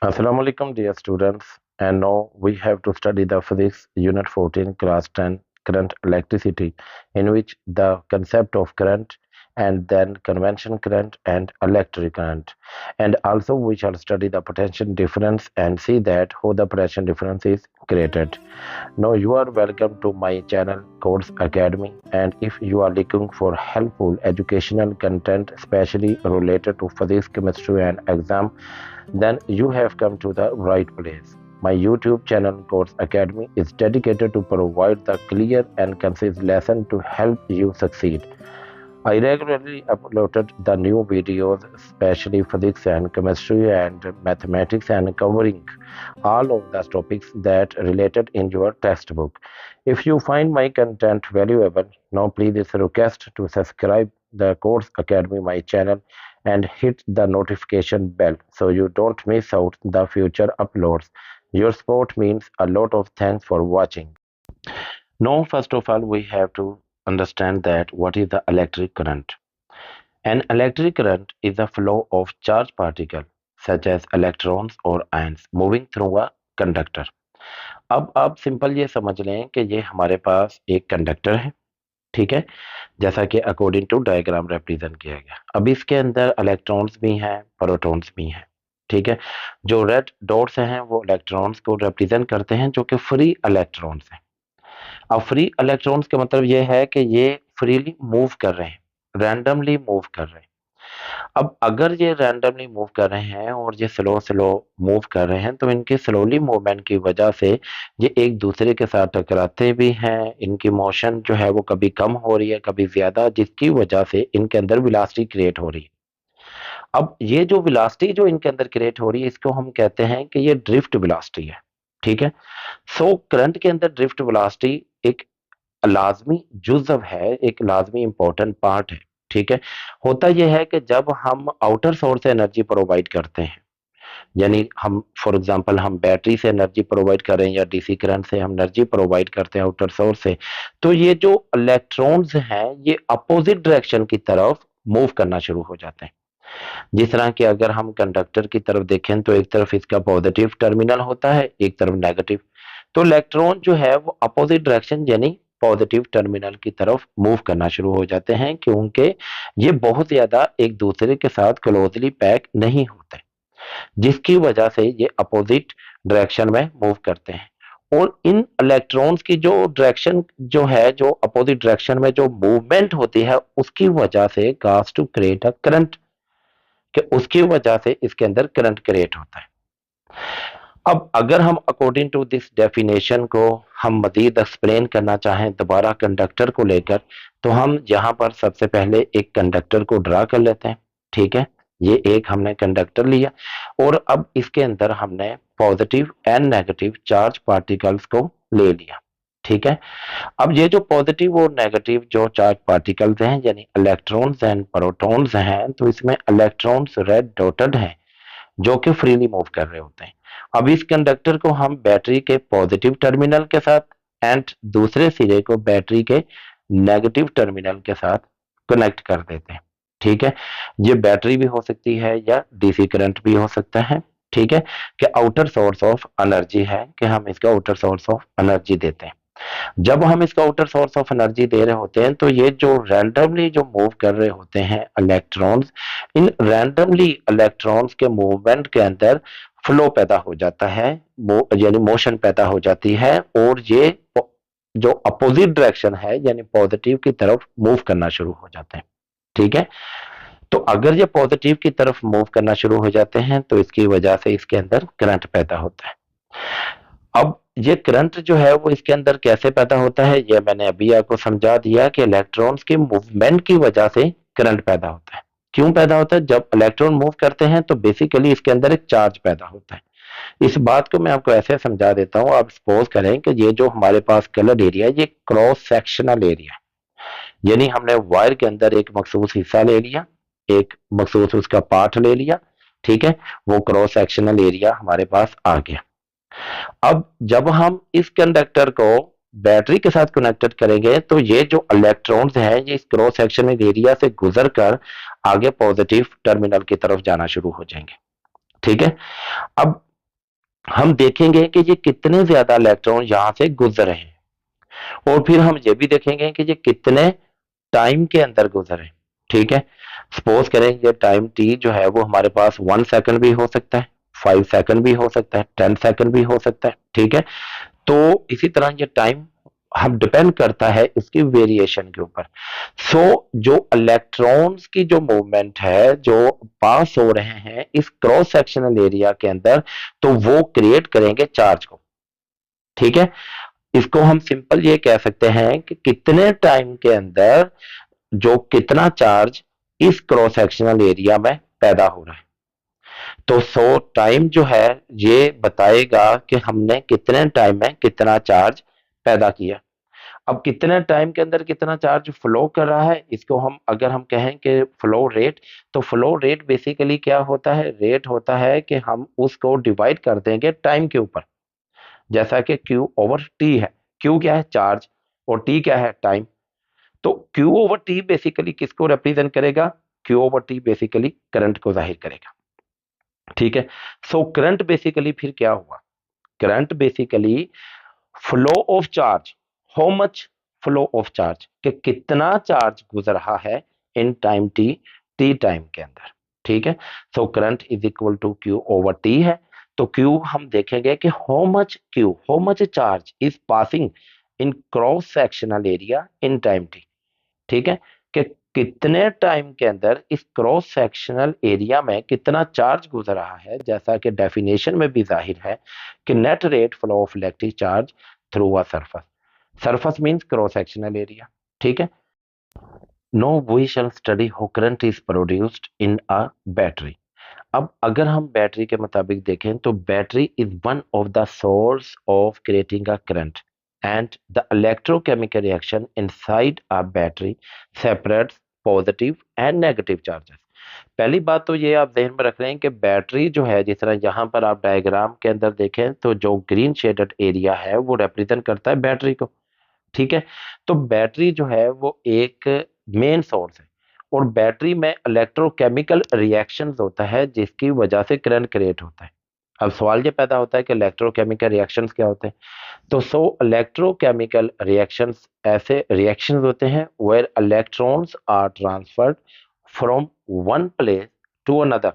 Assalamu alaikum, dear students. And now we have to study the physics unit 14, class 10, current electricity, in which the concept of current and then convention current and electric current. And also we shall study the potential difference and see that how the potential difference is created. Now you are welcome to my channel Course Academy, and if you are looking for helpful educational content especially related to physics, chemistry and exam, then you have come to the right place. My YouTube channel Course Academy is dedicated to provide the clear and concise lesson to help you succeed. I regularly uploaded the new videos, especially physics and chemistry and mathematics, and covering all of the topics that related in your textbook. If you find my content valuable, now please request to subscribe the Course Academy my channel and hit the notification bell so you don't miss out the future uploads. Your support means a lot of thanks for watching. Now, first of all, we have to understand that what is the electric current. An electric current is a flow of charged particles such as electrons or ions moving through a conductor. अब आप simple ये समझ लें कि ये हमारे पास एक conductor है, ठीक है, जैसा कि अकॉर्डिंग टू डायग्राम रिप्रेजेंट किया गया। अब इसके अंदर इलेक्ट्रॉन्स भी हैं, प्रोटॉन्स भी हैं, ठीक है। जो रेड डॉट्स हैं वो इलेक्ट्रॉन्स को रिप्रेजेंट करते हैं, जो कि फ्री इलेक्ट्रॉन्स हैं। अब फ्री इलेक्ट्रॉन्स का मतलब ये है कि ये फ्रीली मूव कर रहे हैं, रैंडमली मूव कर रहे हैं। अब अगर ये रैंडमली मूव कर रहे हैं और ये स्लो स्लो मूव कर रहे हैं, तो इनके स्लोली मूवमेंट की वजह से ये एक दूसरे के साथ टकराते भी हैं। इनकी मोशन जो है वो कभी कम हो रही है, कभी ज्यादा, जिसकी वजह से इनके अंदर वेलोसिटी क्रिएट हो रही है। अब ये जो वेलोसिटी जो इनके अंदर क्रिएट हो रही है, इसको हम कहते हैं कि ये ड्रिफ्ट वेलोसिटी है, ठीक है। सो करंट के अंदर ड्रिफ्ट वेलोसिटी एक लाजमी जुज़व है, एक लाजमी इंपॉर्टेंट पार्ट है, ठीक है। होता यह है कि जब हम आउटर सोर्स से एनर्जी प्रोवाइड करते हैं, यानी हम फॉर एग्जांपल हम बैटरी से एनर्जी प्रोवाइड कर रहे हैं या डीसी करंट से हम एनर्जी प्रोवाइड करते हैं आउटर सोर्स से, तो ये जो इलेक्ट्रॉन्स हैं ये अपोजिट डायरेक्शन की तरफ मूव करना शुरू हो जाते हैं। जिस तरह कि अगर हम कंडक्टर की तरफ देखें तो एक तरफ इसका पॉजिटिव टर्मिनल होता है, एक तरफ नेगेटिव। तो इलेक्ट्रॉन जो है वो अपोजिट डायरेक्शन यानी पॉजिटिव टर्मिनल की तरफ मूव करना शुरू हो जाते हैं, क्योंकि ये बहुत ज्यादा एक दूसरे के साथ क्लोजली पैक नहीं होते, जिसकी वजह से ये अपोजिट डायरेक्शन में मूव करते हैं। और इन इलेक्ट्रॉन्स की जो डायरेक्शन जो है, जो अपोजिट डायरेक्शन में जो मूवमेंट होती है, उसकी वजह से काज टू क्रिएट अ करंट, कि उसकी वजह से इसके अंदर करंट क्रिएट होता है। अब अगर हम अकॉर्डिंग टू दिस डेफिनेशन को हम मजीद एक्सप्लेन करना चाहें दोबारा कंडक्टर को लेकर, तो हम यहाँ पर सबसे पहले एक कंडक्टर को ड्रा कर लेते हैं, ठीक है। ये एक हमने कंडक्टर लिया और अब इसके अंदर हमने positive and negative charge particles को ले लिया, ठीक है। अब ये जो पॉजिटिव और नेगेटिव जो चार्ज पार्टिकल्स हैं यानी इलेक्ट्रॉन्स एंड प्रोटॉन्स हैं, तो इसमें इलेक्ट्रॉन्स रेड डॉटेड हैं जो कि फ्रीली मूव कर रहे होते हैं। अब इस कंडक्टर को हम बैटरी के पॉजिटिव टर्मिनल के साथ एंड दूसरे सिरे को बैटरी के नेगेटिव टर्मिनल के साथ कनेक्ट कर देते हैं, ठीक है। ये बैटरी भी हो सकती है या डीसी करंट भी हो सकता है, ठीक है, कि आउटर सोर्स ऑफ एनर्जी है, कि हम इसका आउटर सोर्स ऑफ एनर्जी देते हैं। जब हम इसका आउटर सोर्स ऑफ एनर्जी दे रहे होते हैं, तो ये जो रैंडमली जो मूव कर रहे होते हैं इलेक्ट्रॉन्स, इन रैंडमली इलेक्ट्रॉन्स के मूवमेंट के अंदर फ्लो पैदा हो जाता है, यानी मोशन पैदा हो जाती है, और ये जो अपोजिट डायरेक्शन है यानी पॉजिटिव की तरफ मूव करना शुरू हो जाते हैं, ठीक है। तो अगर ये पॉजिटिव की तरफ मूव करना शुरू हो जाते हैं, तो इसकी वजह से इसके अंदर करंट पैदा होता है। अब ये करंट जो है वो इसके अंदर कैसे पैदा होता है, ये मैंने अभी आपको समझा दिया कि इलेक्ट्रॉन्स के मूवमेंट की वजह से करंट पैदा होता है। क्यों पैदा होता है? जब इलेक्ट्रॉन मूव करते हैं तो बेसिकली इसके अंदर एक चार्ज पैदा होता है। इस बात को मैं आपको ऐसे समझा देता हूँ। आप सपोज करें कि ये जो हमारे पास कलर एरिया है ये क्रॉस सेक्शनल एरिया है, यानी हमने वायर के अंदर एक मखसूस हिस्सा ले लिया, एक मखसूस उसका पार्ट ले लिया, ठीक है, वो क्रॉस सेक्शनल एरिया हमारे पास आ गया। अब जब हम इस कंडक्टर को बैटरी के साथ कनेक्टेड करेंगे, तो ये जो इलेक्ट्रॉन्स हैं ये इस क्रॉस सेक्शनल एरिया से गुजर कर आगे पॉजिटिव टर्मिनल की तरफ जाना शुरू हो जाएंगे, ठीक है। अब हम देखेंगे कि ये कितने ज्यादा इलेक्ट्रॉन यहां से गुजरे हैं, और फिर हम ये भी देखेंगे कि ये कितने टाइम के अंदर गुजरे। ठीक है। सपोज करें ये टाइम टी जो है वो हमारे पास 1 सेकंड भी हो सकता है, 5 सेकंड भी हो सकता है, 10 सेकंड भी हो सकता है। ठीक है। तो इसी तरह ये टाइम हम डिपेंड करता है इसकी वेरिएशन के ऊपर। सो जो इलेक्ट्रॉन्स की जो मूवमेंट है जो पास हो रहे हैं इस क्रॉस सेक्शनल एरिया के अंदर, तो वो क्रिएट करेंगे चार्ज को। ठीक है। इसको हम सिंपल ये कह सकते हैं कि कितने टाइम के अंदर जो कितना चार्ज इस क्रॉस सेक्शनल एरिया में पैदा हो रहा है। तो टाइम जो है ये बताएगा कि हमने कितने टाइम में कितना चार्ज पैदा किया। अब कितने टाइम के अंदर कितना चार्ज फ्लो कर रहा है, इसको हम अगर हम कहें कि फ्लो रेट, तो फ्लो रेट बेसिकली क्या होता है, रेट होता है कि हम उसको डिवाइड कर देंगे टाइम के ऊपर। जैसा कि Q ओवर T है। Q क्या है, चार्ज, और T क्या है, टाइम। तो Q ओवर T बेसिकली किसको रिप्रेजेंट करेगा, Q over T basically current को जाहिर करेगा। ठीक है। करंट बेसिकली फिर क्या हुआ, current basically flow of charge, how much flow of charge, कि कितना चार्ज गुजर रहा है in time T, T time के अंदर। ठीक है। Current is equal to Q over T है। तो क्यू हम देखेंगे कि how much charge is passing in cross sectional area in time T. ठीक है। कि कितने टाइम के अंदर इस क्रॉस सेक्शनल एरिया में कितना चार्ज गुजर रहा है, जैसा कि डेफिनेशन में भी जाहिर है कि net rate flow of electric charge through a surface. Surface means cross sectional area. ठीक है। Now we shall study how current is produced in a battery. अब अगर हम बैटरी के मुताबिक देखें तो battery is one of the source of creating a current, and the electrochemical reaction inside a battery separates positive and negative charges। पहली बात तो ये आप ध्यान में रख रहे हैं कि बैटरी जो है, जिस तरह यहाँ पर आप डायग्राम के अंदर देखें तो जो ग्रीन शेडेड एरिया है वो रिप्रेजेंट करता है बैटरी को। ठीक है। तो बैटरी जो है वो एक मेन सोर्स है, और बैटरी में इलेक्ट्रोकेमिकल रिएक्शंस होता है जिसकी वजह से करंट क्रिएट होता है। अब सवाल ये पैदा होता है कि इलेक्ट्रोकेमिकल रिएक्शंस क्या होते हैं। तो इलेक्ट्रोकेमिकल रिएक्शंस ऐसे रिएक्शंस होते हैं where electrons are transferred from one place to another.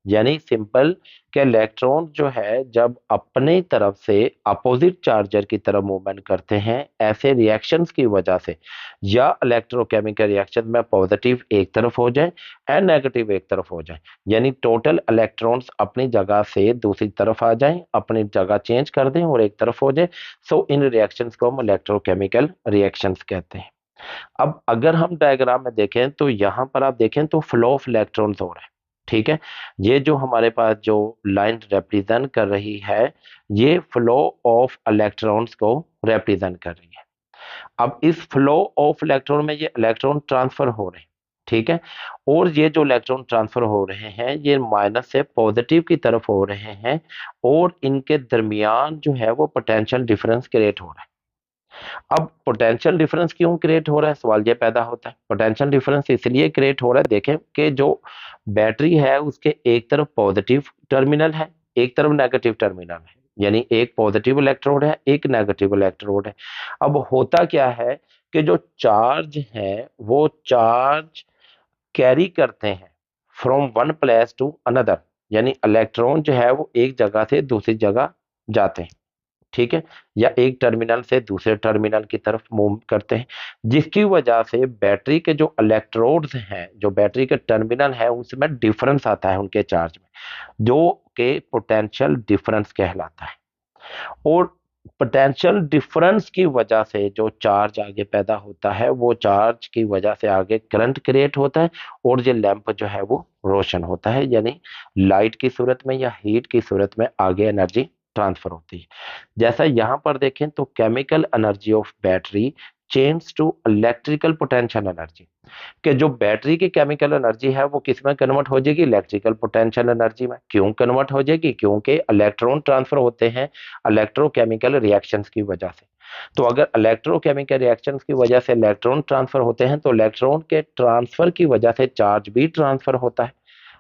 यानी सिंपल के इलेक्ट्रॉन जो है जब अपने तरफ से अपोजिट चार्जर की तरफ मूवमेंट करते हैं ऐसे रिएक्शंस की वजह से, या इलेक्ट्रोकेमिकल रिएक्शन में पॉजिटिव एक तरफ हो जाए एंड नेगेटिव एक तरफ हो जाए, यानी टोटल इलेक्ट्रॉन्स अपनी जगह से दूसरी तरफ आ जाएं, अपनी जगह चेंज कर दें और एक तरफ हो जाए। इन रिएक्शंस को हम इलेक्ट्रोकेमिकल रिएक्शंस कहते हैं। अब अगर हम डायग्राम में देखें तो यहां पर आप देखें तो फ्लो ऑफ इलेक्ट्रॉन्स हो रहा है। ठीक है। ये जो हमारे पास जो लाइन रिप्रेजेंट कर रही है ये फ्लो ऑफ इलेक्ट्रॉन्स को रिप्रेजेंट कर रही है। अब इस फ्लो ऑफ इलेक्ट्रॉन में ये इलेक्ट्रॉन ट्रांसफर हो रहे हैं। ठीक है। और ये जो इलेक्ट्रॉन ट्रांसफर हो रहे हैं ये माइनस से पॉजिटिव की तरफ हो रहे हैं, और इनके दरमियान जो है वो पोटेंशियल डिफरेंस क्रिएट हो रहा है। अब पोटेंशियल डिफरेंस क्यों क्रिएट हो रहा है, सवाल ये पैदा होता है। पोटेंशियल डिफरेंस इसलिए क्रिएट हो रहा है, देखें कि जो बैटरी है उसके एक तरफ पॉजिटिव टर्मिनल है, एक तरफ नेगेटिव टर्मिनल है, यानी एक पॉजिटिव इलेक्ट्रोड है, एक नेगेटिव इलेक्ट्रोड है। अब होता क्या है कि जो चार्ज है वो चार्ज कैरी करते हैं from one place to another, यानी इलेक्ट्रॉन जो है वो एक जगह से दूसरी जगह जाते हैं। ठीक है। या एक टर्मिनल से दूसरे टर्मिनल की तरफ मूव करते हैं, जिसकी वजह से बैटरी के जो इलेक्ट्रोड्स हैं, जो बैटरी के टर्मिनल है उसमें डिफरेंस आता है उनके चार्ज में, जो कि पोटेंशियल डिफरेंस कहलाता है। और पोटेंशियल डिफरेंस की वजह से जो चार्ज आगे पैदा होता है वो चार्ज की वजह से आगे करंट क्रिएट होता है, और ये लैंप जो है वो रोशन होता है, यानी लाइट की सूरत में या हीट की सूरत में आगे एनर्जी ट्रांसफर होती है। जैसा यहां पर देखें तो chemical energy of battery change to electrical potential energy, कि जो बैटरी की केमिकल एनर्जी है वो किस में कन्वर्ट हो जाएगी, इलेक्ट्रिकल पोटेंशियल एनर्जी में। क्यों कन्वर्ट हो जाएगी, क्योंकि इलेक्ट्रॉन ट्रांसफर होते हैं इलेक्ट्रोकेमिकल रिएक्शंस की वजह से। तो अगर इलेक्ट्रोकेमिकल रिएक्शंस की वजह से इलेक्ट्रॉन ट्रांसफर होते हैं तो इलेक्ट्रॉन के ट्रांसफर की वजह से चार्ज भी ट्रांसफर होता है,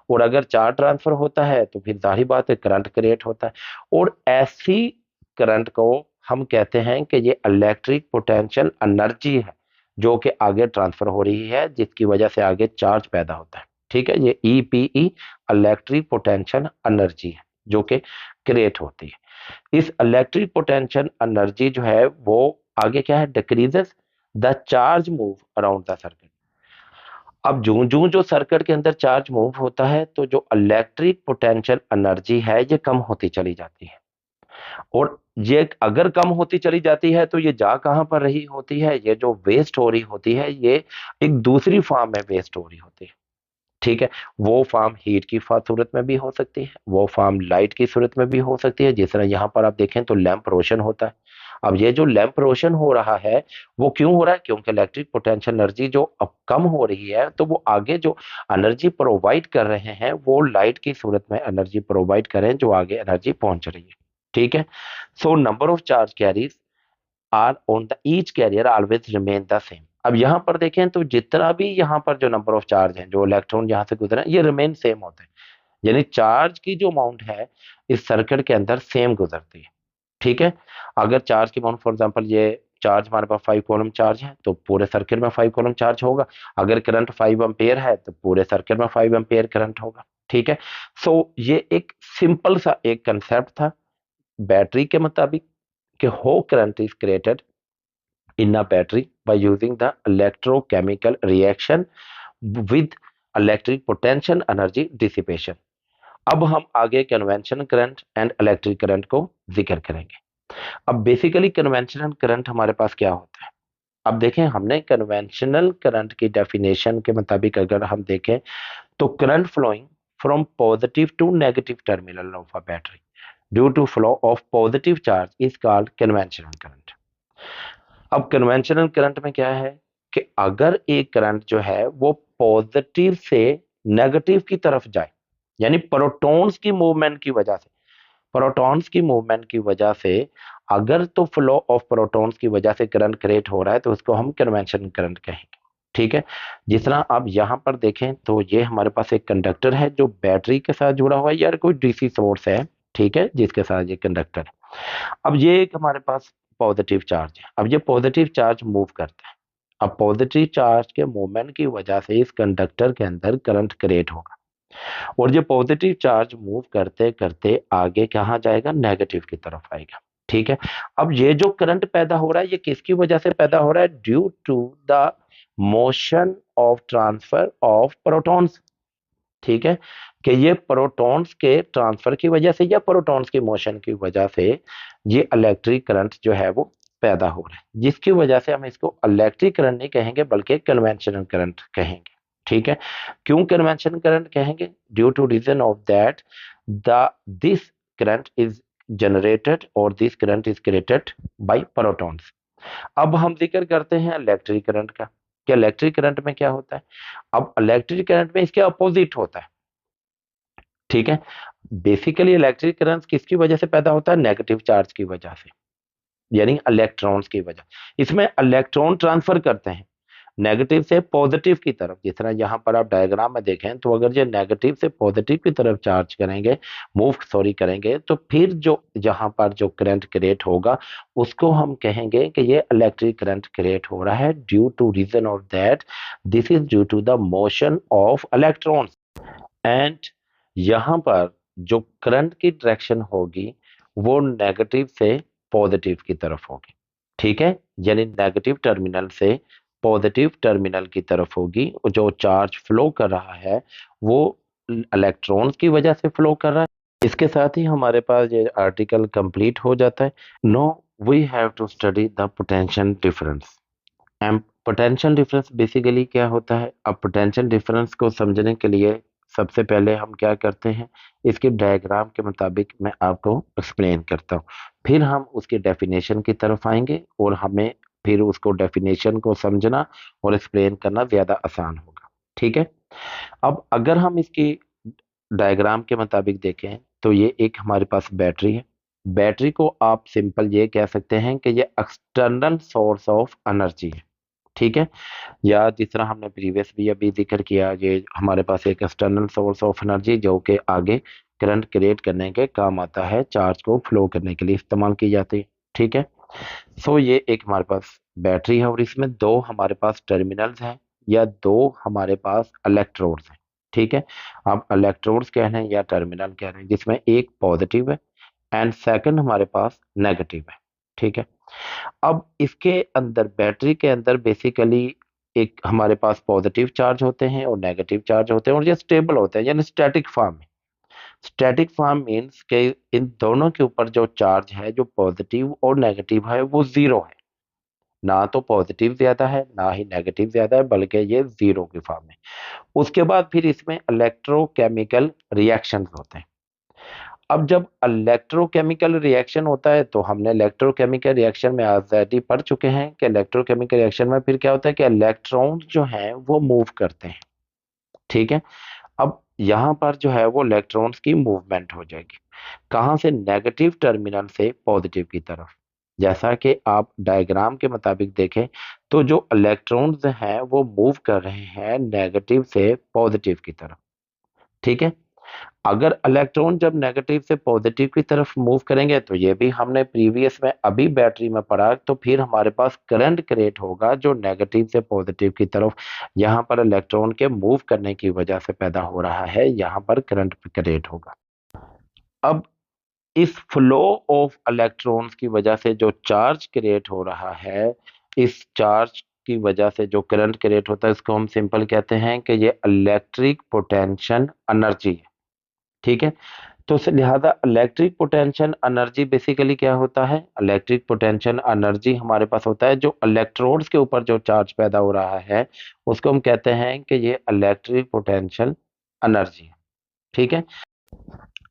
और अगर चार्ज ट्रांसफर होता है तो फिर जाहिर बात है करंट क्रिएट होता है। और ऐसी करंट को हम कहते हैं कि ये इलेक्ट्रिक पोटेंशियल एनर्जी है जो कि आगे ट्रांसफर हो रही है, जिसकी वजह से आगे चार्ज पैदा होता है। ठीक है, ये ईपीई इलेक्ट्रिक पोटेंशियल एनर्जी है जो कि क्रिएट होती है। इस इलेक्ट्रिक पोटेंशियल एनर्जी जो है वो आगे क्या है, decreases the charge move around the circuit. अब जूं जूं जो सर्किट के अंदर चार्ज मूव होता है तो जो इलेक्ट्रिक पोटेंशियल एनर्जी है ये कम होती चली जाती है। और ये अगर कम होती चली जाती है तो ये जा कहां पर रही होती है, ये जो वेस्ट हो रही होती है ये एक दूसरी फॉर्म में वेस्ट हो रही होती है। ठीक है, वो फॉर्म हीट की सूरत में भी हो सकती है, वो फॉर्म लाइट की सूरत में भी हो सकती है। जिस तरह यहाँ पर आप देखें तो लैंप रोशन होता है। अब ये जो लैंप रोशन हो रहा है वो क्यों हो रहा है, क्योंकि इलेक्ट्रिक पोटेंशियल एनर्जी जो अब कम हो रही है तो वो आगे जो एनर्जी प्रोवाइड कर रहे हैं वो लाइट की सूरत में एनर्जी प्रोवाइड करें जो आगे एनर्जी पहुंच रही है। ठीक है, so number of charge carries are on the each carrier always remain the same. अब यहां पर देखें तो जितना भी यहां पर जो नंबर ऑफ चार्ज है, जो इलेक्ट्रॉन यहां से गुजरे ये रिमेन सेम होते हैं। यानी चार्ज की जो अमाउंट है इस सर्किट के अंदर सेम गुजरती है। ठीक है, अगर चार्ज की अमाउंट फॉर एग्जांपल ये चार्ज हमारे पास 5 कूलम चार्ज है तो पूरे सर्किट में 5 कूलम चार्ज होगा। अगर करंट 5 एम्पेयर है तो पूरे सर्किट में 5 एम्पेयर करंट होगा। ठीक है, सो ये एक सिंपल सा एक कंसेप्ट था बैटरी के मुताबिक कि how current is created in a battery by using the electrochemical reaction with electric potential energy dissipation। अब हम आगे conventional current and electric current को जिक्र करेंगे। अब बेसिकली कन्वेंशनल करंट हमारे पास क्या होता है, अब देखें हमने कन्वेंशनल करंट की डेफिनेशन के मुताबिक अगर हम देखें तो current flowing from positive to negative terminal of a battery due to flow of positive charge is called conventional current. अब कन्वेंशनल करंट में क्या है कि अगर एक करंट जो है वो पॉजिटिव से नेगेटिव की तरफ जाए, यानी प्रोटॉन्स की मूवमेंट की वजह से, प्रोटॉन्स की मूवमेंट की वजह से अगर तो फ्लो ऑफ प्रोटॉन्स की वजह से करंट क्रिएट हो रहा है तो उसको हम कन्वेंशनल करंट कहेंगे। ठीक है, जिस तरह आप यहां पर देखें तो ये हमारे पास एक कंडक्टर है जो बैटरी के साथ जुड़ा हुआ है या कोई डीसी सोर्स है। ठीक है, जिसके साथ ये कंडक्टर है। अब ये एक हमारे पास पॉजिटिव चार्ज है। अब ये पॉजिटिव चार्ज मूव करता है। अब पॉजिटिव चार्ज के मूवमेंट की वजह से इस कंडक्टर के अंदर करंट क्रिएट होगा और ये पॉजिटिव चार्ज मूव करते करते आगे कहाँ जाएगा, नेगेटिव की तरफ आएगा। ठीक है, अब ये जो करंट पैदा हो रहा है ये किसकी वजह से पैदा हो रहा है, due to the motion of transfer of protons. ठीक है, कि ये प्रोटॉन्स के ट्रांसफर की वजह से या प्रोटॉन्स की मोशन की वजह से ये इलेक्ट्रिक करंट जो है वो पैदा हो रहा है, जिसकी वजह से हम इसको इलेक्ट्रिक करंट नहीं कहेंगे बल्कि कन्वेंशनल करंट कहेंगे। ठीक है, क्यों कन्वेंशनल करंट कहेंगे, due to reason of that the this current is generated और this current is created by protons. अब हम जिक्र करते हैं इलेक्ट्रिक करंट का कि इलेक्ट्रिक करंट में क्या होता है। अब इलेक्ट्रिक करंट में इसके अपोजिट होता है। ठीक है, बेसिकली इलेक्ट्रिक करंट किसकी वजह से पैदा होता है, नेगेटिव चार्ज की वजह से, यानी इलेक्ट्रॉन्स की वजह। इसमें इलेक्ट्रॉन ट्रांसफर करते हैं नेगेटिव से पॉजिटिव की तरफ। जिस तरह यहाँ पर आप डायग्राम में देखें तो अगर ये नेगेटिव से पॉजिटिव की तरफ चार्ज करेंगे, मूव सॉरी करेंगे, तो फिर जो यहाँ पर जो करंट क्रिएट होगा उसको हम कहेंगे कि ये इलेक्ट्रिक करंट क्रिएट हो रहा है due to reason of that this is due to the motion of electrons. And यहाँ पर जो करंट की डायरेक्शन होगी वो नेगेटिव से पॉजिटिव की तरफ होगी। ठीक है, यानी नेगेटिव टर्मिनल से पॉजिटिव टर्मिनल की तरफ होगी। जो चार्ज फ्लो कर रहा है वो इलेक्ट्रॉन्स की वजह से फ्लो कर रहा है। इसके साथ ही हमारे पास ये आर्टिकल कंप्लीट हो जाता है। Now we have to study the potential difference. And potential difference basically क्या होता है, अब पोटेंशियल डिफरेंस को समझने के लिए सबसे पहले हम क्या करते हैं, इसके डायग्राम के मुताबिक मैं आपको एक्सप्लेन करता हूँ, फिर हम उसके डेफिनेशन की तरफ आएंगे और हमें फिर उसको डेफिनेशन को समझना और एक्सप्लेन करना ज़्यादा आसान होगा। ठीक है, अब अगर हम इसकी डायग्राम के मुताबिक देखें तो ये एक हमारे पास बैटरी है। बैटरी को आप सिंपल ये कह सकते हैं कि ये एक्सटर्नल सोर्स ऑफ एनर्जी है। ठीक है। या जिस तरह हमने प्रीवियस भी अभी जिक्र किया, ये हमारे पास एक एक्सटर्नल सोर्स ऑफ एनर्जी जो कि आगे करंट क्रिएट करने के काम आता है, चार्ज को फ्लो करने के लिए इस्तेमाल की जाती है। ठीक है। सो ये एक हमारे पास बैटरी है और इसमें दो हमारे पास टर्मिनल्स हैं या दो हमारे पास इलेक्ट्रोड्स हैं। ठीक है। आप इलेक्ट्रोड्स कह रहे हैं या टर्मिनल कह रहे हैं, जिसमें एक पॉजिटिव है एंड सेकंड हमारे पास नेगेटिव है। ठीक है। अब इसके अंदर, बैटरी के अंदर बेसिकली एक हमारे पास पॉजिटिव चार्ज होते हैं और नेगेटिव चार्ज होते हैं और ये स्टेबल होते हैं, यानी स्टैटिक फॉर्म में। स्टैटिक फॉर्म मीन्स कि इन दोनों के ऊपर जो चार्ज है, जो पॉजिटिव और नेगेटिव है, वो जीरो है। ना तो पॉजिटिव ज्यादा है ना ही नेगेटिव ज्यादा है, बल्कि ये जीरो की फॉर्म में। उसके बाद फिर इसमें इलेक्ट्रोकेमिकल रिएक्शंस होते हैं। अब जब इलेक्ट्रोकेमिकल रिएक्शन होता है तो हमने इलेक्ट्रोकेमिकल रिएक्शन में ऑलरेडी पढ़ चुके हैं कि इलेक्ट्रोकेमिकल रिएक्शन में फिर क्या होता है कि इलेक्ट्रॉन जो हैं वो मूव करते हैं। ठीक है। अब यहाँ पर जो है वो इलेक्ट्रॉन्स की मूवमेंट हो जाएगी, कहाँ से? नेगेटिव टर्मिनल से पॉजिटिव की तरफ। जैसा कि आप डायग्राम के मुताबिक देखें तो जो इलेक्ट्रॉन्स हैं वो मूव कर रहे हैं नेगेटिव से पॉजिटिव की तरफ। ठीक है। अगर इलेक्ट्रॉन जब नेगेटिव से पॉजिटिव की तरफ मूव करेंगे तो ये भी हमने प्रीवियस में अभी बैटरी में पढ़ा, तो फिर हमारे पास करंट क्रिएट होगा जो नेगेटिव से पॉजिटिव की तरफ यहाँ पर इलेक्ट्रॉन के मूव करने की वजह से पैदा हो रहा है, यहाँ पर करंट क्रिएट होगा। अब इस फ्लो ऑफ इलेक्ट्रॉन्स की वजह से जो चार्ज क्रिएट हो रहा है, इस चार्ज की वजह से जो करंट क्रिएट होता है, इसको हम सिंपल कहते हैं कि ये इलेक्ट्रिक पोटेंशियल एनर्जी है। ठीक है। तो लिहाजा इलेक्ट्रिक पोटेंशियल एनर्जी बेसिकली क्या होता है? इलेक्ट्रिक पोटेंशियल एनर्जी हमारे पास होता है जो इलेक्ट्रोड्स के ऊपर जो चार्ज पैदा हो रहा है, उसको हम कहते हैं कि ये इलेक्ट्रिक पोटेंशियल एनर्जी है। ठीक है।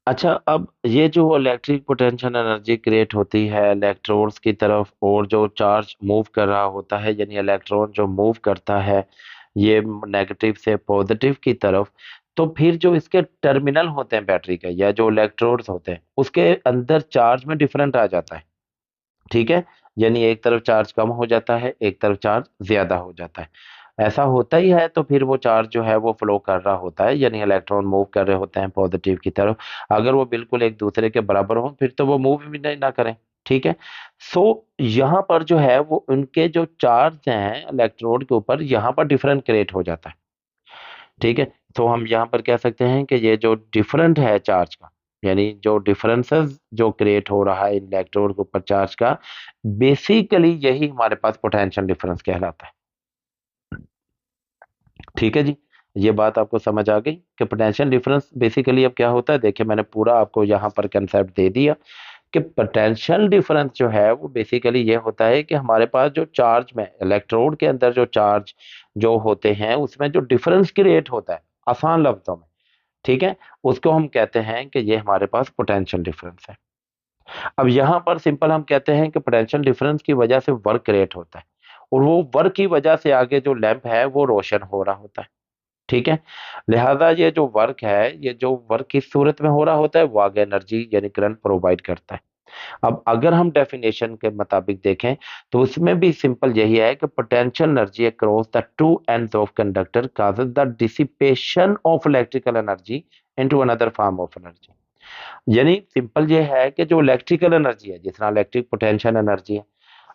अच्छा, अब ये जो इलेक्ट्रिक पोटेंशियल एनर्जी क्रिएट होती है इलेक्ट्रोड्स की तरफ और जो चार्ज मूव कर रहा होता है, यानी इलेक्ट्रॉन जो मूव करता है ये नेगेटिव से पॉजिटिव की तरफ, तो फिर जो इसके टर्मिनल होते हैं बैटरी के या जो इलेक्ट्रोड्स होते हैं उसके अंदर चार्ज में डिफरेंट आ जाता है। ठीक है। यानी एक तरफ चार्ज कम हो जाता है, एक तरफ चार्ज ज्यादा हो जाता है। ऐसा होता ही है, तो फिर वो चार्ज जो है वो फ्लो कर रहा होता है, यानी इलेक्ट्रॉन मूव कर रहे होते हैं पॉजिटिव की तरफ। अगर वो बिल्कुल एक दूसरे के बराबर हो फिर तो वो मूव भी नहीं ना करें। ठीक है। सो यहाँ पर जो है वो उनके जो चार्ज हैं इलेक्ट्रोड के ऊपर, यहाँ पर डिफरेंट क्रिएट हो जाता है। ठीक है। तो हम यहाँ पर कह सकते हैं कि ये जो डिफरेंट है चार्ज का, यानी जो डिफरेंसेस जो क्रिएट हो रहा है इलेक्ट्रोड के ऊपर चार्ज का, बेसिकली यही हमारे पास पोटेंशियल डिफरेंस कहलाता है। ठीक है जी। ये बात आपको समझ आ गई कि पोटेंशियल डिफरेंस बेसिकली अब क्या होता है? देखिए, मैंने पूरा आपको यहाँ पर कंसेप्ट दे दिया कि पोटेंशियल डिफरेंस जो है वो बेसिकली ये होता है कि हमारे पास जो चार्ज में, इलेक्ट्रोड के अंदर जो चार्ज जो होते हैं उसमें जो डिफरेंस क्रिएट होता है, आसान लफ्जों में, ठीक है, उसको हम कहते हैं कि ये हमारे पास पोटेंशियल डिफरेंस है। अब यहाँ पर सिंपल हम कहते हैं कि पोटेंशियल डिफरेंस की वजह से वर्क क्रिएट होता है और वो वर्क की वजह से आगे जो लैंप है वो रोशन हो रहा होता है। ठीक है। लिहाजा ये जो वर्क है, ये जो वर्क किस सूरत में हो रहा होता है, वो आगे एनर्जी यानी करंट प्रोवाइड करता है। अब अगर हम डेफिनेशन के मुताबिक देखें तो उसमें भी सिंपल यही है कि potential energy across the two ends of conductor causes the dissipation of electrical energy into another form of energy. यानी सिंपल ये है कि जो इलेक्ट्रिकल एनर्जी है, जिस तरह इलेक्ट्रिक पोटेंशियल एनर्जी है,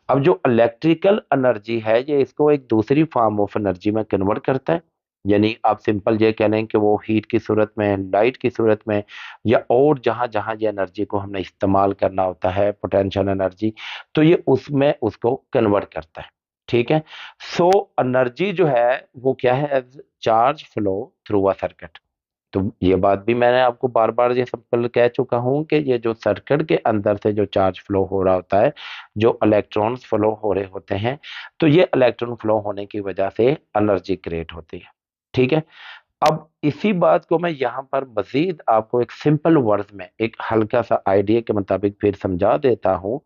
अब जो इलेक्ट्रिकल एनर्जी है ये इसको एक दूसरी फॉर्म ऑफ एनर्जी में कन्वर्ट करता है। यानी आप सिंपल ये कह लें कि वो हीट की सूरत में, लाइट की सूरत में, या और जहां जहां ये एनर्जी को हमने इस्तेमाल करना होता है पोटेंशियल एनर्जी, तो ये उसमें उसको कन्वर्ट करता है। ठीक है। सो एनर्जी जो है वो क्या है? Charge flow through a circuit. तो ये बात भी मैंने आपको बार बार ये सिंपल कह चुका हूं कि ये जो सर्किट के अंदर से जो चार्ज फ्लो हो रहा होता है, जो इलेक्ट्रॉन्स फ्लो हो रहे होते हैं, तो ये इलेक्ट्रॉन फ्लो होने की वजह से एनर्जी क्रिएट होती है। ठीक है। अब इसी बात को मैं यहाँ पर मजीद आपको एक सिंपल वर्ड में एक हल्का सा आइडिया के मुताबिक फिर समझा देता हूँ,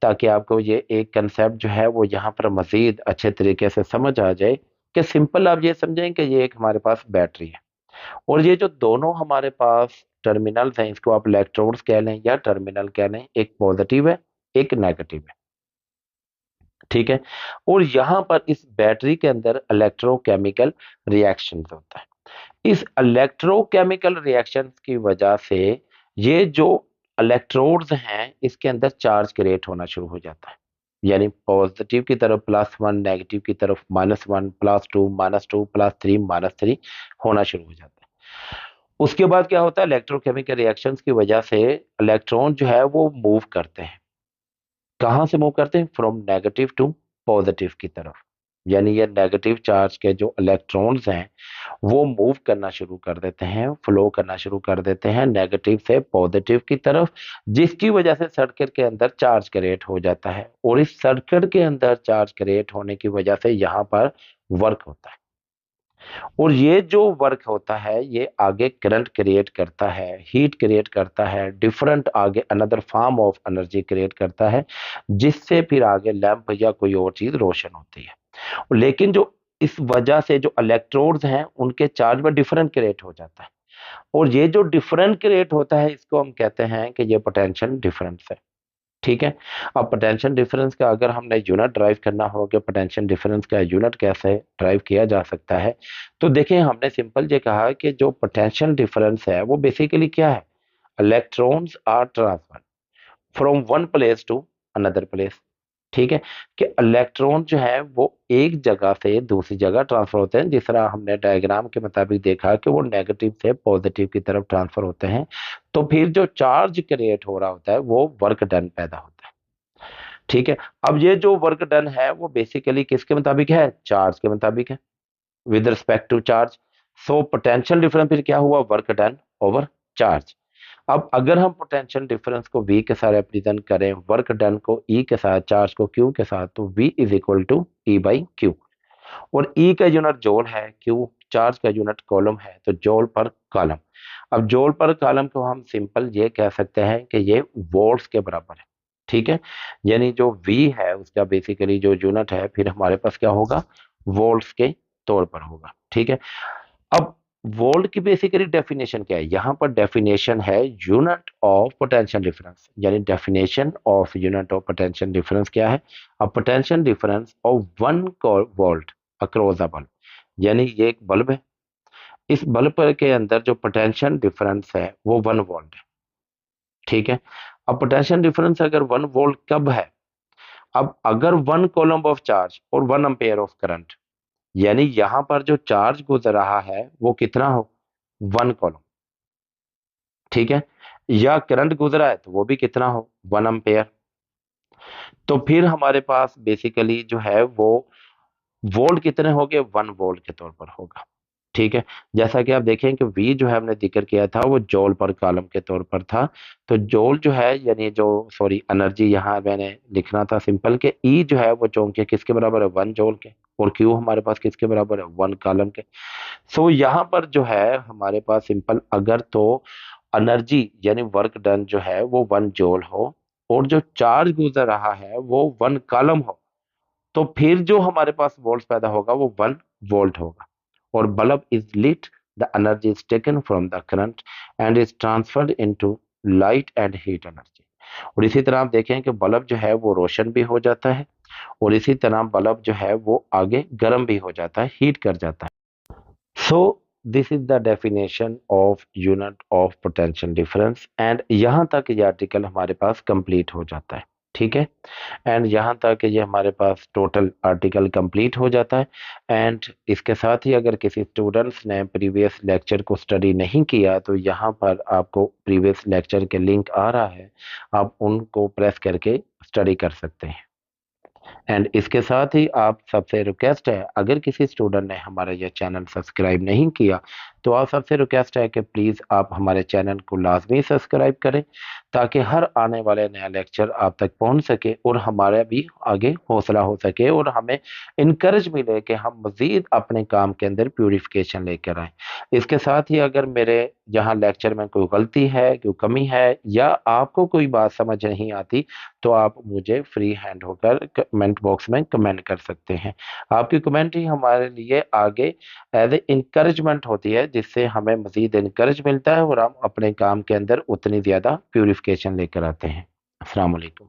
ताकि आपको ये एक कंसेप्ट जो है वो यहाँ पर मजीद अच्छे तरीके से समझ आ जाए। कि सिंपल आप ये समझें कि ये एक हमारे पास बैटरी है और ये जो दोनों हमारे पास टर्मिनल्स हैं, इसको आप इलेक्ट्रोड्स कह लें या टर्मिनल कह लें, एक पॉजिटिव है एक नेगेटिव है। ठीक है। और यहाँ पर इस बैटरी के अंदर इलेक्ट्रोकेमिकल रिएक्शन होता है। इस इलेक्ट्रोकेमिकल रिएक्शन की वजह से ये जो इलेक्ट्रोड्स हैं इसके अंदर चार्ज क्रिएट होना शुरू हो जाता है, यानी पॉजिटिव की तरफ +1, नेगेटिव की तरफ -1, +2, -2, +3, -3 होना शुरू हो जाता है। उसके बाद क्या होता है, इलेक्ट्रोकेमिकल रिएक्शंस की वजह से इलेक्ट्रॉन जो है वो मूव करते हैं। कहाँ से मूव करते हैं? फ्रॉम नेगेटिव टू पॉजिटिव की तरफ। यानी ये नेगेटिव चार्ज के जो इलेक्ट्रॉन्स हैं वो मूव करना शुरू कर देते हैं, फ्लो करना शुरू कर देते हैं नेगेटिव से पॉजिटिव की तरफ, जिसकी वजह से सर्किट के अंदर चार्ज क्रिएट हो जाता है। और इस सर्किट के अंदर चार्ज क्रिएट होने की वजह से यहाँ पर वर्क होता है। और ये जो वर्क होता है ये आगे करंट क्रिएट करता है, हीट क्रिएट करता है, डिफरेंट आगे another form of energy create करता है, जिससे फिर आगे लैंप या कोई और चीज रोशन होती है। लेकिन जो इस वजह से जो इलेक्ट्रोड्स हैं उनके चार्ज में डिफरेंट क्रिएट हो जाता है। और ये जो डिफरेंट क्रिएट होता है इसको हम कहते हैं कि ये पोटेंशियल डिफरेंस है। ठीक है। अब पोटेंशियल डिफरेंस का अगर हमने यूनिट ड्राइव करना हो कि पोटेंशियल डिफरेंस का यूनिट कैसे ड्राइव किया जा सकता है, तो देखिए हमने सिंपल ये कहा कि जो पोटेंशियल डिफरेंस है वो बेसिकली क्या है, electrons are transfer from one place to another place. ठीक है, कि इलेक्ट्रॉन जो है वो एक जगह से दूसरी जगह ट्रांसफर होते हैं, जिस तरह हमने डायग्राम के मुताबिक देखा कि वो नेगेटिव से पॉजिटिव की तरफ ट्रांसफर होते हैं। तो फिर जो चार्ज क्रिएट हो रहा होता है वो वर्क डन पैदा होता है। ठीक है। अब ये जो वर्क डन है वो बेसिकली किसके मुताबिक है, चार्ज के मुताबिक है, with respect to charge. So potential difference फिर क्या हुआ, वर्क डन ओवर चार्ज। अब अगर हम पोटेंशियल डिफरेंस को V के साथ रिप्रेजेंट करें, वर्क डन को E के साथ, चार्ज को Q के साथ, तो V is equal to E/Q। और E का यूनिट जॉल है, Q चार्ज का यूनिट कॉलम है, तो जॉल पर कॉलम। अब जॉल पर कॉलम को हम सिंपल ये कह सकते हैं कि ये वोल्ट्स के बराबर है। ठीक है, यानी जो V है उसका बेसिकली जो यूनिट है फिर हमारे पास क्या होगा, वोल्ट्स के तौर पर होगा। ठीक है। अब वोल्ट की बेसिकली डेफिनेशन क्या है, यहां पर डेफिनेशन है यूनिट ऑफ पोटेंशियल डिफरेंस, यानी definition of unit of potential difference क्या है, a potential difference of 1 volt across a bulb. यानी ये एक बल्ब है, इस बल्ब के अंदर जो पोटेंशियल डिफरेंस है वो 1 वोल्ट है। ठीक है। अब पोटेंशियल डिफरेंस अगर 1 वोल्ट कब है, अब अगर 1 कूलम्ब ऑफ चार्ज और 1 एम्पेयर ऑफ करंट, यानी यहां पर जो चार्ज गुजर रहा है वो कितना हो, 1 कूलम्ब। ठीक है, या करंट गुजरा है तो वो भी कितना हो, 1 एम्पेयर। तो फिर हमारे पास बेसिकली जो है वो वोल्ट कितने हो गए, 1 वोल्ट के तौर पर होगा। ठीक है, जैसा कि आप देखें कि V जो है हमने जिक्र किया था वो जॉल पर कॉलम के तौर पर था। तो जॉल जो है यानी जो सॉरी एनर्जी यहाँ मैंने लिखना था सिंपल के E जो है वो चौंके किसके बराबर है, 1 जॉल के, और Q हमारे पास किसके बराबर है, 1 कॉलम के। सो यहाँ पर जो है हमारे पास सिंपल अगर तो एनर्जी यानी वर्क डन जो है वो 1 जॉल हो और जो चार्ज गुजर रहा है वो 1 कॉलम हो, तो फिर जो हमारे पास वोल्ट पैदा होगा वो 1 वोल्ट होगा। और bulb is lit, the energy is taken from the current and is transferred into light and heat energy. और इसी तरह आप देखें कि बल्ब जो है वो रोशन भी हो जाता है और इसी तरह बल्ब जो है वो आगे गर्म भी हो जाता है, हीट कर जाता है। So this is the definition of unit of potential difference. And यहाँ तक ये आर्टिकल हमारे पास कंप्लीट हो जाता है। ठीक है, एंड यहाँ तक ये हमारे पास टोटल आर्टिकल कंप्लीट हो जाता है। एंड इसके साथ ही अगर किसी स्टूडेंट्स ने प्रीवियस लेक्चर को स्टडी नहीं किया तो यहाँ पर आपको प्रीवियस लेक्चर के लिंक आ रहा है, आप उनको प्रेस करके स्टडी कर सकते हैं। एंड इसके साथ ही आप सबसे रिक्वेस्ट है, अगर किसी स्टूडेंट ने हमारा यह चैनल सब्सक्राइब नहीं किया तो आप सबसे रिक्वेस्ट है कि प्लीज़ आप हमारे चैनल को लाजमी सब्सक्राइब करें ताकि हर आने वाले नया लेक्चर आप तक पहुंच सके और हमारा भी आगे हौसला हो सके और हमें इनकरेज मिले कि हम मज़ीद अपने काम के अंदर प्यूरिफिकेशन लेकर आएँ। इसके साथ ही अगर मेरे यहाँ लेक्चर में कोई गलती है, कोई कमी है या आपको कोई बात समझ नहीं आती तो आप मुझे फ्री हैंड होकर कमेंट बॉक्स में कमेंट कर सकते हैं। आपकी कमेंट ही हमारे लिए आगे एज ए इंकरेजमेंट होती है, जिससे हमें मजीद इनकरेज मिलता है और हम अपने काम के अंदर उतनी ज़्यादा प्यूरिफिकेशन लेकर आते हैं। अस्सलाम वालेकुम।